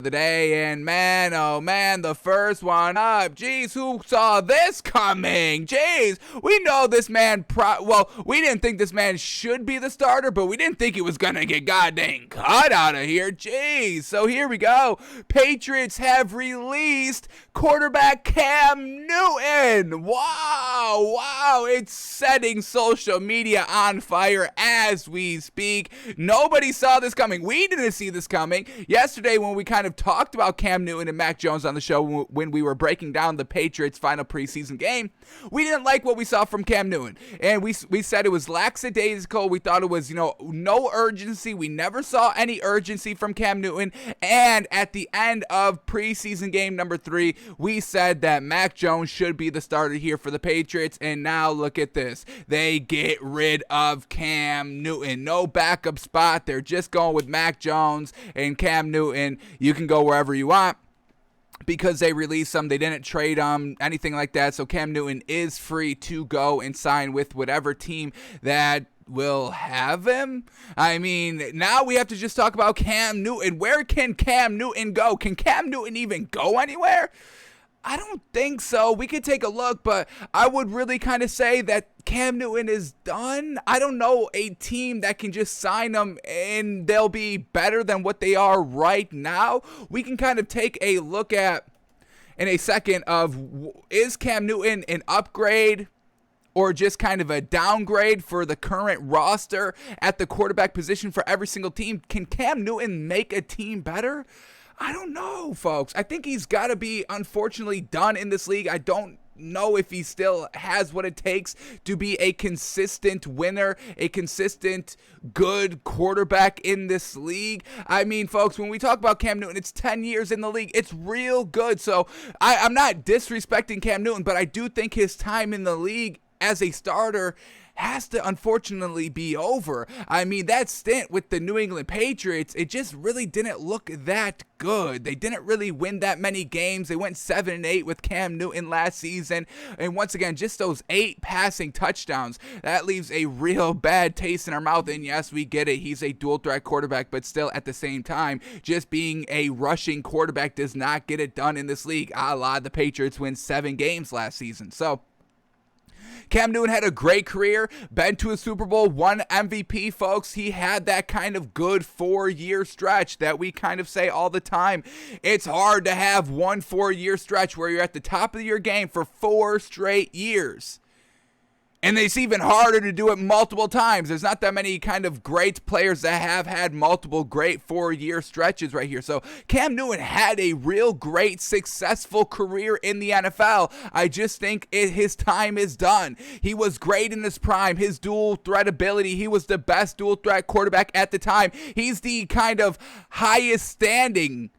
the day, and man, oh man, the first one up. Jeez, who saw this coming? Jeez, we know this man, well, we didn't think this man should be the starter, but we didn't think he was gonna get goddamn cut out of here. Jeez, so here we go. Patriots have released quarterback Cam Newton. Wow, it's setting social media on fire as we speak. Nobody saw this coming. We didn't see this coming. Yesterday, when we kind of talked about Cam Newton and Mac Jones on the show, when we were breaking down the Patriots' final preseason game, we didn't like what we saw from Cam Newton. And we said it was lackadaisical. We thought it was, no urgency. We never saw any urgency from Cam Newton. And at the end of preseason game number 3, we said that Mac Jones should be the starter here for the Patriots. And now look at this. They get rid of Cam Newton. No backup spot. They're just going with Mac Jones and Cam Newton. You can go wherever you want because they released him. They didn't trade him, anything like that. So Cam Newton is free to go and sign with whatever team that will have him. I mean, now we have to just talk about Cam Newton. Where can Cam Newton go? Can Cam Newton even go anywhere? I don't think so. We could take a look, but I would really kind of say that Cam Newton is done. I don't know a team that can just sign him and they'll be better than what they are right now. We can kind of take a look at in a second of, is Cam Newton an upgrade or just kind of a downgrade for the current roster at the quarterback position for every single team? Can Cam Newton make a team better? I don't know, folks. I think he's got to be, unfortunately, done in this league. I don't know if he still has what it takes to be a consistent winner, a consistent good quarterback in this league. I mean, folks, when we talk about Cam Newton, it's 10 years in the league. It's real good. So I'm not disrespecting Cam Newton, but I do think his time in the league as a starter has to unfortunately be over. I mean, that stint with the New England Patriots, it just really didn't look that good. They didn't really win that many games. They went 7-8 with Cam Newton last season. And once again, just those 8 passing touchdowns, that leaves a real bad taste in our mouth. And yes, we get it. He's a dual threat quarterback, but still at the same time, just being a rushing quarterback does not get it done in this league. A la the Patriots win 7 games last season. So Cam Newton had a great career, been to a Super Bowl, won MVP, folks. He had that kind of good 4-year stretch that we kind of say all the time. It's hard to have one 4-year stretch where you're at the top of your game for 4 straight years. And it's even harder to do it multiple times. There's not that many kind of great players that have had multiple great 4-year stretches right here. So Cam Newton had a real great, successful career in the NFL. I just think his time is done. He was great in his prime. His dual threat ability, he was the best dual threat quarterback at the time. He's the kind of highest standing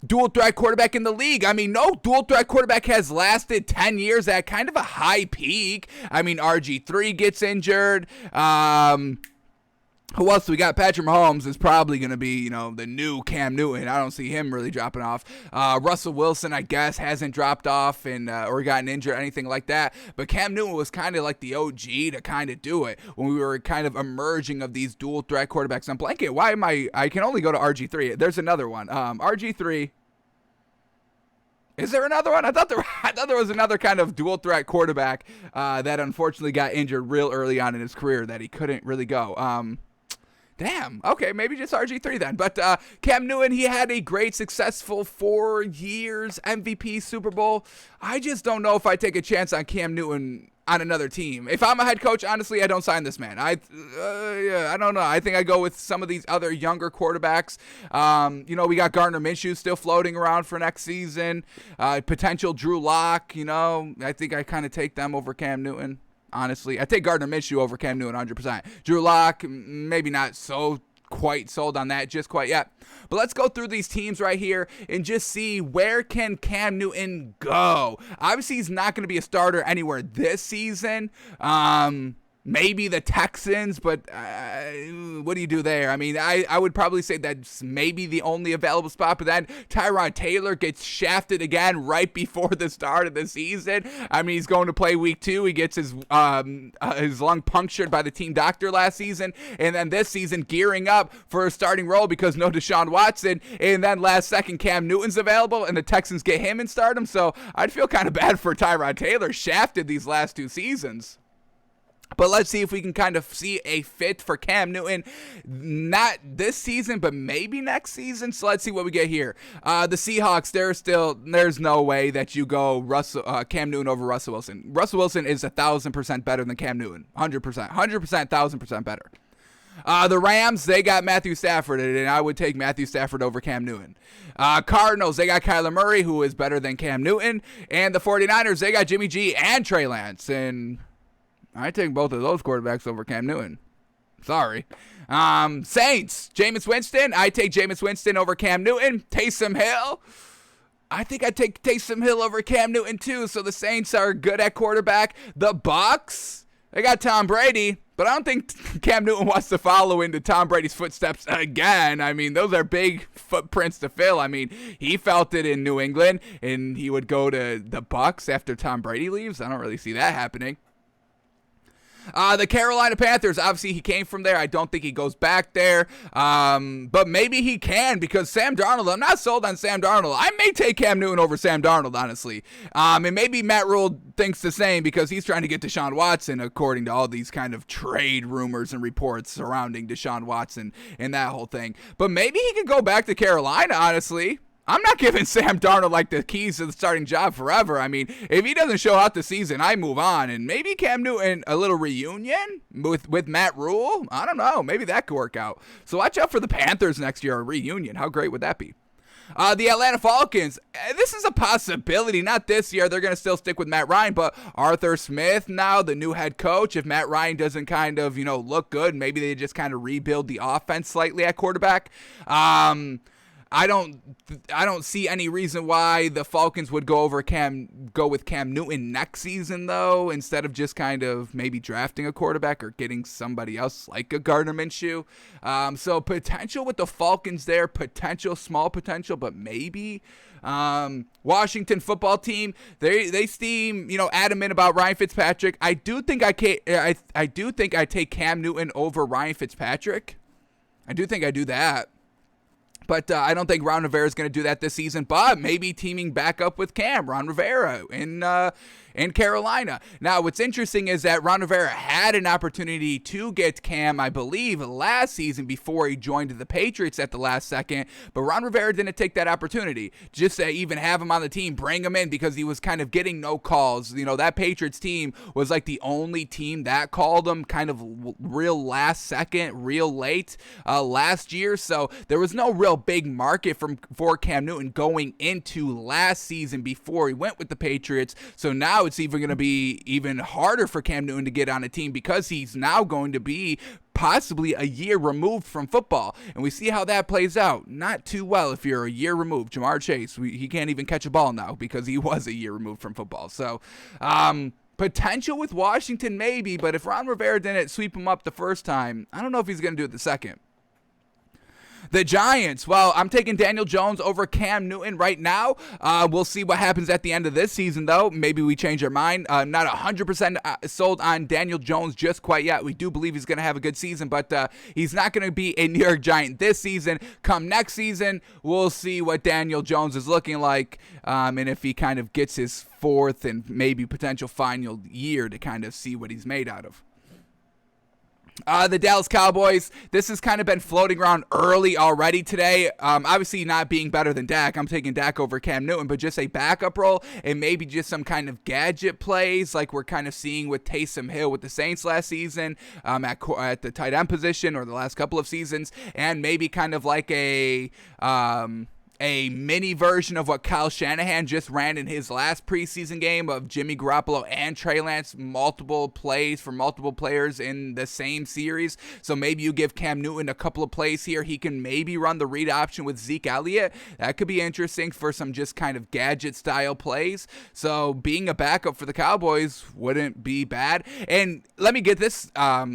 dual threat quarterback in the league. I mean, no dual threat quarterback has lasted 10 years at kind of a high peak. I mean, RG3 gets injured. Who else do we got? Patrick Mahomes is probably going to be, the new Cam Newton. I don't see him really dropping off. Russell Wilson, I guess, hasn't dropped off or gotten injured or anything like that. But Cam Newton was kind of like the OG to kind of do it when we were kind of emerging of these dual threat quarterbacks. I'm blanking. Why am I can only go to RG3. There's another one. RG3. Is there another one? I thought there was another kind of dual threat quarterback that unfortunately got injured real early on in his career that he couldn't really go. Damn. Okay, maybe just RG3 then. But Cam Newton, he had a great, successful 4 years, MVP, Super Bowl. I just don't know if I take a chance on Cam Newton on another team. If I'm a head coach, honestly, I don't sign this man. I don't know. I think I go with some of these other younger quarterbacks. We got Gardner Minshew still floating around for next season. Potential Drew Lock. I think I kind of take them over Cam Newton. Honestly, I take Gardner Minshew over Cam Newton 100%. Drew Lock, maybe not so quite sold on that just quite yet. But let's go through these teams right here and just see where can Cam Newton go. Obviously, he's not going to be a starter anywhere this season. maybe the Texans, but what do you do there? I mean, I would probably say that's maybe the only available spot, but then Tyrod Taylor gets shafted again right before the start of the season. I mean, he's going to play week 2. He gets his lung punctured by the team doctor last season, and then this season gearing up for a starting role because no Deshaun Watson, and then last second Cam Newton's available, and the Texans get him and start him, so I'd feel kind of bad for Tyrod Taylor, shafted these last 2 seasons. But let's see if we can kind of see a fit for Cam Newton, not this season, but maybe next season. So let's see what we get here. The Seahawks, there's no way that you go Cam Newton over Russell Wilson. Russell Wilson is 1,000% better than Cam Newton, 100%, 1,000% better. The Rams, they got Matthew Stafford, and I would take Matthew Stafford over Cam Newton. Cardinals, they got Kyler Murray, who is better than Cam Newton. And the 49ers, they got Jimmy G and Trey Lance, and I take both of those quarterbacks over Cam Newton. Sorry. Saints, Jameis Winston. I take Jameis Winston over Cam Newton. Taysom Hill. I think I take Taysom Hill over Cam Newton too. So the Saints are good at quarterback. The Bucks, they got Tom Brady, but I don't think Cam Newton wants to follow into Tom Brady's footsteps again. I mean, those are big footprints to fill. I mean, he felt it in New England, and he would go to the Bucks after Tom Brady leaves. I don't really see that happening. The Carolina Panthers, obviously he came from there. I don't think he goes back there, but maybe he can because Sam Darnold, I'm not sold on Sam Darnold. I may take Cam Newton over Sam Darnold, honestly. And maybe Matt Rule thinks the same because he's trying to get Deshaun Watson, according to all these kind of trade rumors and reports surrounding Deshaun Watson and that whole thing. But maybe he could go back to Carolina, honestly. I'm not giving Sam Darnold like the keys to the starting job forever. I mean, if he doesn't show out the season, I move on. And maybe Cam Newton, a little reunion with Matt Rule. I don't know. Maybe that could work out. So watch out for the Panthers next year, a reunion. How great would that be? The Atlanta Falcons, this is a possibility. Not this year. They're going to still stick with Matt Ryan, but Arthur Smith now, the new head coach. If Matt Ryan doesn't kind of, look good, maybe they just kind of rebuild the offense slightly at quarterback. I don't see any reason why the Falcons would go with Cam Newton next season, though, instead of just kind of maybe drafting a quarterback or getting somebody else like a Gardner Minshew. So potential with the Falcons there, small potential, but maybe. Washington football team, they seem adamant about Ryan Fitzpatrick. I do think I take Cam Newton over Ryan Fitzpatrick. I do think I do that. But I don't think Ron Rivera is going to do that this season. But maybe teaming back up with Ron Rivera in Carolina. Now, what's interesting is that Ron Rivera had an opportunity to get Cam, I believe, last season before he joined the Patriots at the last second. But Ron Rivera didn't take that opportunity. Just to even have him on the team, bring him in because he was kind of getting no calls. That Patriots team was like the only team that called him kind of real last second, real late last year. So there was no real big market for Cam Newton going into last season before he went with the Patriots. So now it's even going to be even harder for Cam Newton to get on a team because he's now going to be possibly a year removed from football. And we see how that plays out. Not too well if you're a year removed. Jamar Chase, he can't even catch a ball now because he was a year removed from football. So, potential with Washington maybe, but if Ron Rivera didn't sweep him up the first time, I don't know if he's going to do it the second. The Giants, well, I'm taking Daniel Jones over Cam Newton right now. We'll see what happens at the end of this season, though. Maybe we change our mind. I'm not 100% sold on Daniel Jones just quite yet. We do believe he's going to have a good season, but he's not going to be a New York Giant this season. Come next season, we'll see what Daniel Jones is looking like, and if he kind of gets his fourth and maybe potential final year to kind of see what he's made out of. The Dallas Cowboys, this has kind of been floating around early already today. Obviously not being better than Dak. I'm taking Dak over Cam Newton, but just a backup role and maybe just some kind of gadget plays like we're kind of seeing with Taysom Hill with the Saints last season at the tight end position or the last couple of seasons, and maybe kind of like a a mini version of what Kyle Shanahan just ran in his last preseason game of Jimmy Garoppolo and Trey Lance, multiple plays for multiple players in the same series. So maybe you give Cam Newton a couple of plays here. He can maybe run the read option with Zeke Elliott. That could be interesting for some just kind of gadget style plays. So being a backup for the Cowboys wouldn't be bad. And let me get this, let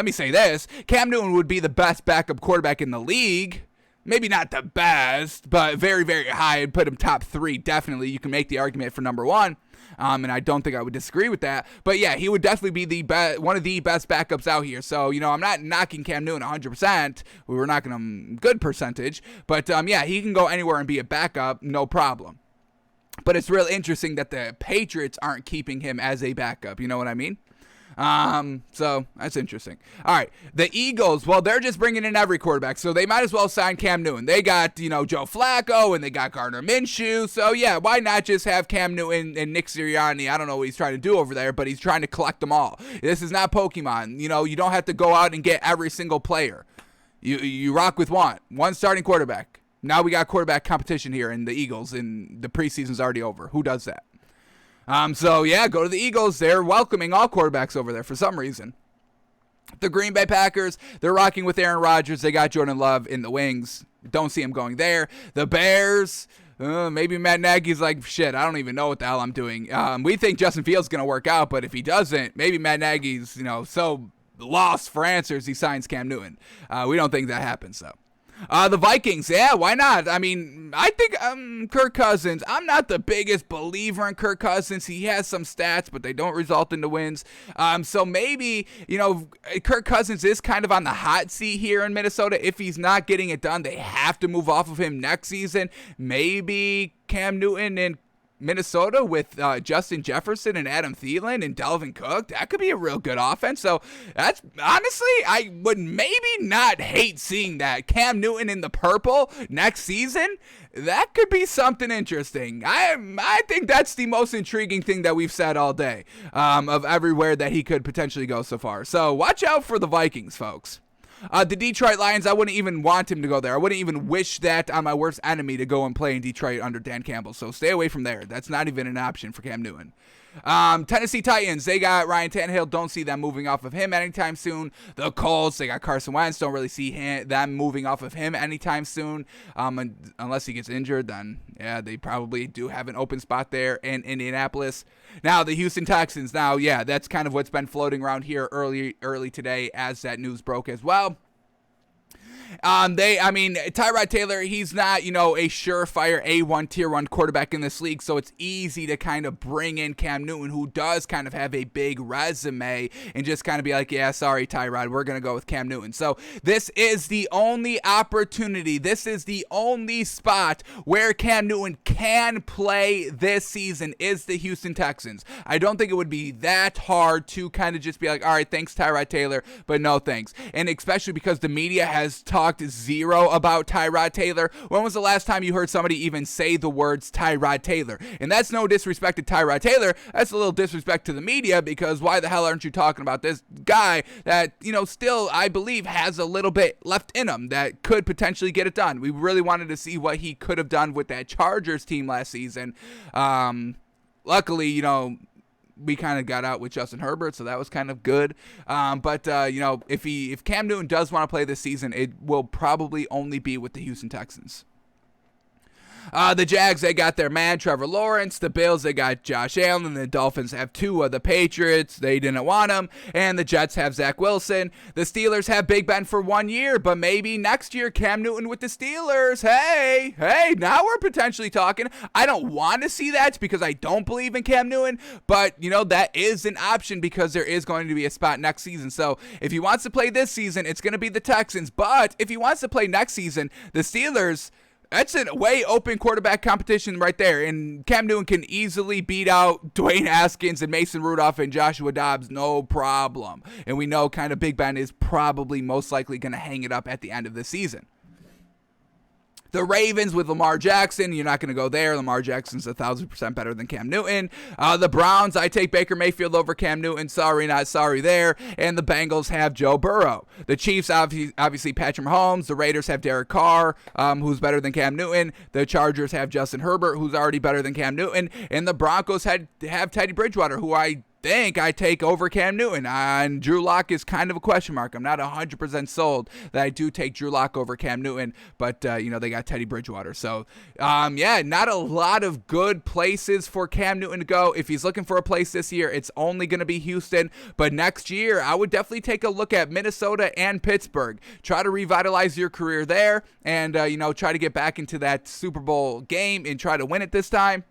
me say this. Cam Newton would be the best backup quarterback in the league. Maybe not the best, but very, very high. I'd put him top 3. Definitely. You can make the argument for number 1. And I don't think I would disagree with that. But yeah, he would definitely be one of the best backups out here. So, I'm not knocking Cam Newton 100%. We were knocking him good percentage. But yeah, he can go anywhere and be a backup, no problem. But it's real interesting that the Patriots aren't keeping him as a backup. You know what I mean? So that's interesting. All right. The Eagles, well, they're just bringing in every quarterback, so they might as well sign Cam Newton. They got, Joe Flacco and they got Gardner Minshew. So yeah, why not just have Cam Newton and Nick Sirianni? I don't know what he's trying to do over there, but he's trying to collect them all. This is not Pokemon. You don't have to go out and get every single player. You rock with one starting quarterback. Now we got quarterback competition here in the Eagles, and the preseason's already over. Who does that? So yeah, go to the Eagles. They're welcoming all quarterbacks over there for some reason. The Green Bay Packers, they're rocking with Aaron Rodgers. They got Jordan Love in the wings. Don't see him going there. The Bears, maybe Matt Nagy's like, shit, I don't even know what the hell I'm doing. We think Justin Fields is going to work out, but if he doesn't, maybe Matt Nagy's, so lost for answers he signs Cam Newton. We don't think that happens, though. The Vikings, yeah, why not? I mean, I think Kirk Cousins, I'm not the biggest believer in Kirk Cousins. He has some stats, but they don't result into wins. So maybe, Kirk Cousins is kind of on the hot seat here in Minnesota. If he's not getting it done, they have to move off of him next season. Maybe Cam Newton and Minnesota with Justin Jefferson and Adam Thielen and Dalvin Cook, that could be a real good offense. So that's honestly, I would maybe not hate seeing that. Cam Newton in the purple next season, that could be something interesting. I think that's the most intriguing thing that we've said all day of everywhere that he could potentially go so far. So watch out for the Vikings, folks. The Detroit Lions, I wouldn't even want him to go there. I wouldn't even wish that on my worst enemy to go and play in Detroit under Dan Campbell. So stay away from there. That's not even an option for Cam Newton. Tennessee Titans, they got Ryan Tannehill. Don't see them moving off of him anytime soon. The Colts, they got Carson Wentz. Don't really see them moving off of him anytime soon. Unless he gets injured, then yeah, they probably do have an open spot there in Indianapolis. Now, the Houston Texans. Now, yeah, that's kind of what's been floating around here early today as that news broke as well. Tyrod Taylor, he's not, a surefire A1 tier 1 quarterback in this league, so it's easy to kind of bring in Cam Newton, who does kind of have a big resume, and just kind of be like, yeah, sorry, Tyrod, we're going to go with Cam Newton. So this is the only opportunity, this is the only spot where Cam Newton can play this season is the Houston Texans. I don't think it would be that hard to kind of just be like, all right, thanks, Tyrod Taylor, but no thanks. And especially because the media has talked zero about Tyrod Taylor. When was the last time you heard somebody even say the words Tyrod Taylor? And that's no disrespect to Tyrod Taylor. That's a little disrespect to the media, because why the hell aren't you talking about this guy that, still, I believe, has a little bit left in him that could potentially get it done? We really wanted to see what he could have done with that Chargers team last season. Luckily, we kind of got out with Justin Herbert, so that was kind of good. But if Cam Newton does want to play this season, it will probably only be with the Houston Texans. The Jags, they got their man, Trevor Lawrence. The Bills, they got Josh Allen. The Dolphins have Tua. The Patriots, they didn't want him. And the Jets have Zach Wilson. The Steelers have Big Ben for 1 year, but maybe next year, Cam Newton with the Steelers. Hey, now we're potentially talking. I don't want to see that because I don't believe in Cam Newton, but, that is an option because there is going to be a spot next season. So if he wants to play this season, it's going to be the Texans. But if he wants to play next season, the Steelers, that's a way open quarterback competition right there. And Cam Newton can easily beat out Dwayne Haskins and Mason Rudolph and Joshua Dobbs, no problem. And we know kind of Big Ben is probably most likely going to hang it up at the end of the season. The Ravens with Lamar Jackson, you're not going to go there. Lamar Jackson's 1,000% better than Cam Newton. The Browns, I take Baker Mayfield over Cam Newton. Sorry, not sorry there. And the Bengals have Joe Burrow. The Chiefs, obviously Patrick Mahomes. The Raiders have Derek Carr, who's better than Cam Newton. The Chargers have Justin Herbert, who's already better than Cam Newton. And the Broncos have Teddy Bridgewater, who I think I take over Cam Newton. And Drew Lock is kind of a question mark. I'm not 100% sold that I do take Drew Lock over Cam Newton, but they got Teddy Bridgewater. So not a lot of good places for Cam Newton to go. If he's looking for a place this year, it's only going to be Houston, but next year I would definitely take a look at Minnesota and Pittsburgh. Try to revitalize your career there, and try to get back into that Super Bowl game and try to win it this time.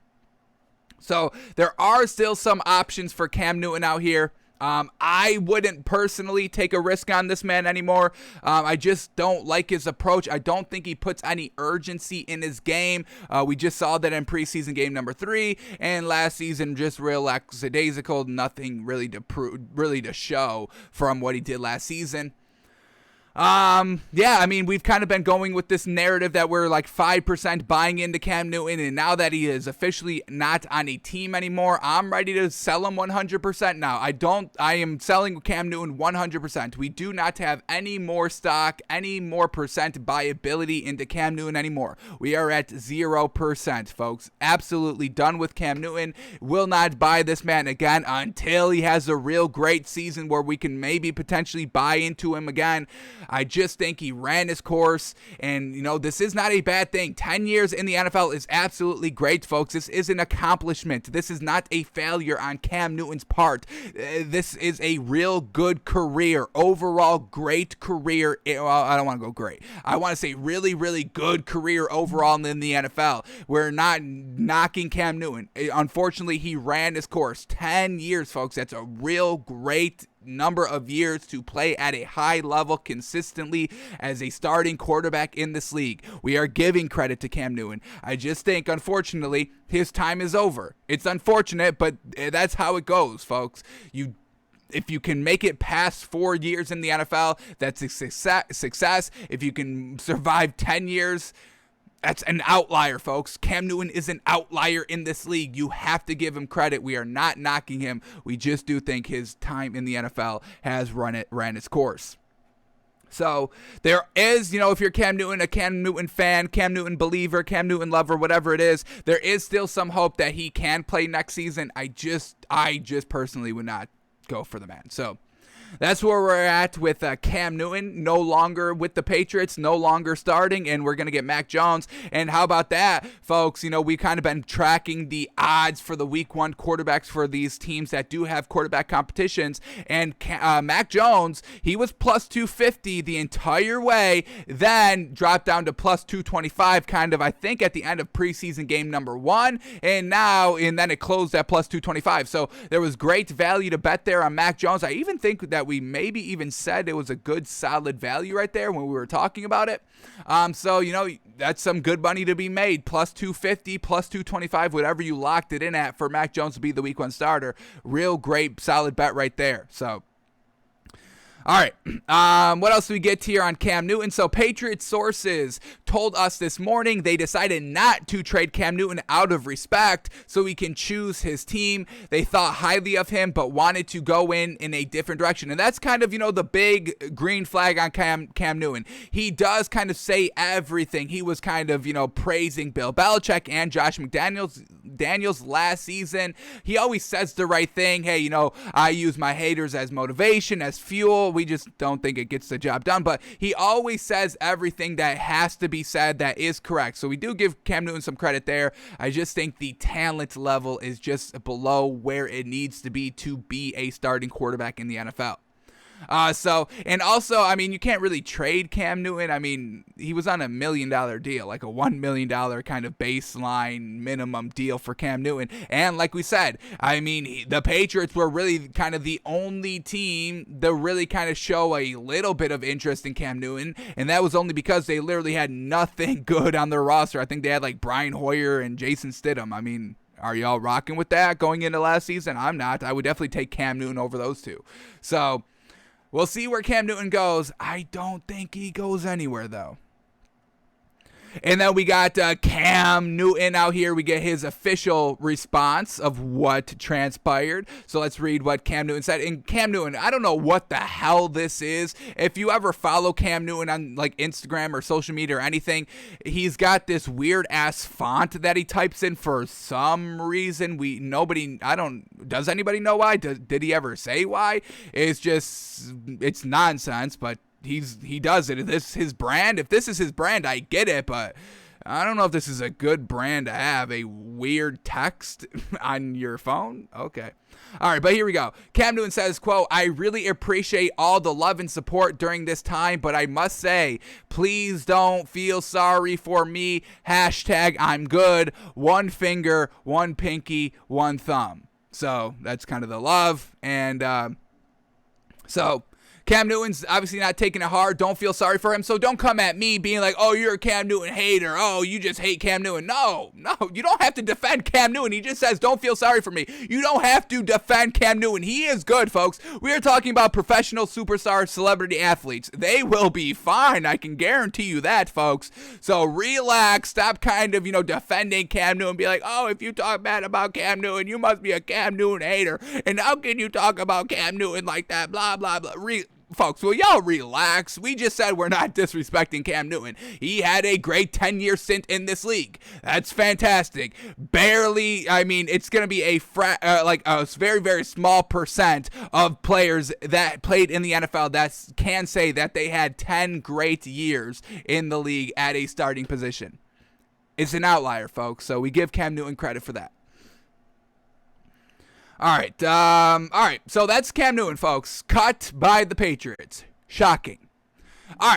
So there are still some options for Cam Newton out here. I wouldn't personally take a risk on this man anymore. I just don't like his approach. I don't think he puts any urgency in his game. We just saw that in preseason game number 3, and last season just real lackadaisical. Nothing really to show from what he did last season. We've kind of been going with this narrative that we're like 5% buying into Cam Newton, and now that he is officially not on a team anymore, I'm ready to sell him 100% now. I am selling Cam Newton 100%. We do not have any more stock, any more percent buyability into Cam Newton anymore. We are at 0%, folks. Absolutely done with Cam Newton. Will not buy this man again until he has a real great season where we can maybe potentially buy into him again. I just think he ran his course, and, this is not a bad thing. 10 years in the NFL is absolutely great, folks. This is an accomplishment. This is not a failure on Cam Newton's part. This is a real good career, overall great career. Well, I don't want to go great. I want to say really, really good career overall in the NFL. We're not knocking Cam Newton. Unfortunately, he ran his course. 10 years, folks. That's a real great number of years to play at a high level consistently as a starting quarterback in this league. We are giving credit to Cam Newton. I just think, unfortunately, his time is over. It's unfortunate, but that's how it goes, folks. If you can make it past 4 years in the NFL, that's a success. If you can survive 10 years, that's an outlier, folks. Cam Newton is an outlier in this league. You have to give him credit. We are not knocking him. We just do think his time in the NFL has ran its course. So there is, if you're Cam Newton, a Cam Newton fan, Cam Newton believer, Cam Newton lover, whatever it is, there is still some hope that he can play next season. I just personally would not go for the man. So that's where we're at with Cam Newton, no longer with the Patriots, no longer starting, and we're going to get Mac Jones. And how about that, folks? We've kind of been tracking the odds for the week 1 quarterbacks for these teams that do have quarterback competitions, and Mac Jones, he was plus 250 the entire way, then dropped down to plus 225 kind of, I think, at the end of preseason game number 1, and then it closed at plus 225. So there was great value to bet there on Mac Jones. I even think that we maybe even said it was a good solid value right there when we were talking about it. So that's some good money to be made. Plus 250, plus 225, whatever you locked it in at for Mac Jones to be the week 1 starter. Real great solid bet right there. So all right, what else do we get here on Cam Newton? So Patriots sources told us this morning they decided not to trade Cam Newton out of respect so he can choose his team. They thought highly of him but wanted to go in a different direction. And that's kind of, the big green flag on Cam Newton. He does kind of say everything. He was kind of, praising Bill Belichick and Josh McDaniels last season. He always says the right thing. Hey, I use my haters as motivation, as fuel. We just don't think it gets the job done. But he always says everything that has to be said that is correct. So we do give Cam Newton some credit there. I just think the talent level is just below where it needs to be a starting quarterback in the NFL. And also, you can't really trade Cam Newton. He was on $1 million deal, like a $1 million kind of baseline minimum deal for Cam Newton. And like we said, the Patriots were really kind of the only team that really kind of show a little bit of interest in Cam Newton. And that was only because they literally had nothing good on their roster. I think they had like Brian Hoyer and Jason Stidham. Are y'all rocking with that going into last season? I'm not. I would definitely take Cam Newton over those two. So we'll see where Cam Newton goes. I don't think he goes anywhere, though. And then we got Cam Newton out here. We get his official response of what transpired. So let's read what Cam Newton said. And Cam Newton, I don't know what the hell this is. If you ever follow Cam Newton on like Instagram or social media or anything, he's got this weird ass font that he types in for some reason. Does anybody know why? Did he ever say why? It's nonsense, but he does it. If this is his brand, I get it, but I don't know if this is a good brand to have, a weird text on your phone. Okay. All right, but here we go. Cam Newton says, quote, "I really appreciate all the love and support during this time, but I must say, please don't feel sorry for me. Hashtag I'm good. One finger, one pinky, one thumb." So that's kind of the love. And so Cam Newton's obviously not taking it hard. Don't feel sorry for him. So don't come at me being like, oh, you're a Cam Newton hater. Oh, you just hate Cam Newton. No, you don't have to defend Cam Newton. He just says, don't feel sorry for me. You don't have to defend Cam Newton. He is good, folks. We are talking about professional superstar celebrity athletes. They will be fine. I can guarantee you that, folks. So relax. Stop kind of, defending Cam Newton. Be like, oh, if you talk bad about Cam Newton, you must be a Cam Newton hater. And how can you talk about Cam Newton like that? Blah, blah, blah. Folks, will y'all relax? We just said we're not disrespecting Cam Newton. He had a great 10-year stint in this league. That's fantastic. Barely, it's going to be a very, very small percent of players that played in the NFL that can say that they had 10 great years in the league at a starting position. It's an outlier, folks, so we give Cam Newton credit for that. All right. So that's Cam Newton, folks. Cut by the Patriots. Shocking. All right.